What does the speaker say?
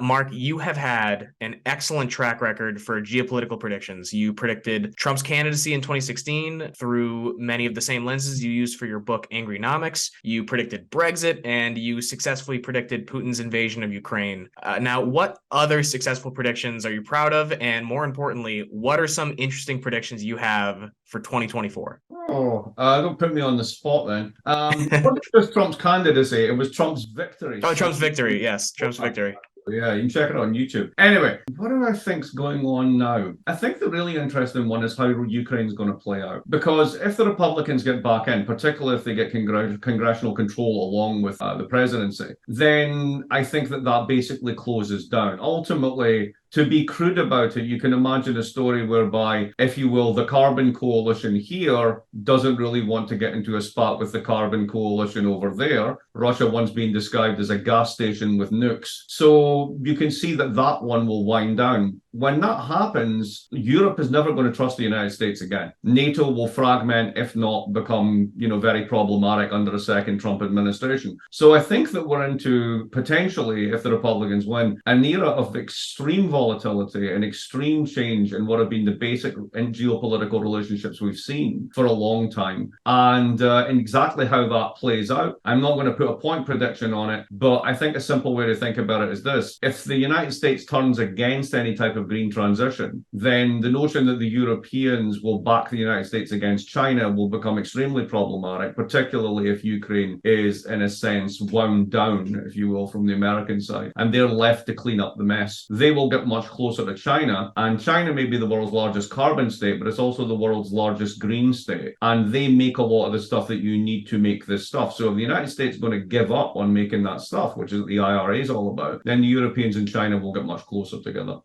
Mark, you have had an excellent track record for geopolitical predictions. You predicted Trump's candidacy in 2016 through many of the same lenses you used for your book, Angrynomics. You predicted Brexit, and you successfully predicted Putin's invasion of Ukraine. Now, what other successful predictions are you proud of? And more importantly, what are some interesting predictions you have for 2024? Don't put me on the spot then. It wasn't just Trump's candidacy, it was Trump's victory. Oh, Trump's victory. Yes, Trump's victory. Yeah, you can check it on YouTube. Anyway, what do I think's going on now? I think the really interesting one is how Ukraine's going to play out. Because if the Republicans get back in, particularly if they get congressional control along with the presidency, then I think that basically closes down. Ultimately, to be crude about it, you can imagine a story whereby, if you will, the carbon coalition here doesn't really want to get into a spat with the carbon coalition over there. Russia once being described as a gas station with nukes. So you can see that one will wind down. When that happens, Europe is never going to trust the United States again. NATO will fragment, if not become, very problematic under a second Trump administration. So I think that we're into, potentially, if the Republicans win, an era of extreme volatility and extreme change in what have been the basic geopolitical relationships we've seen for a long time. And exactly how that plays out, I'm not going to put a point prediction on it, but I think a simple way to think about it is this. If the United States turns against any type of green transition, then the notion that the Europeans will back the United States against China will become extremely problematic, particularly if Ukraine is, in a sense, wound down, if you will, from the American side, and they're left to clean up the mess. They will get much closer to China, and China may be the world's largest carbon state, but it's also the world's largest green state, and they make a lot of the stuff that you need to make this stuff. So if the United States is going to give up on making that stuff, which is what the IRA is all about, then the Europeans and China will get much closer together.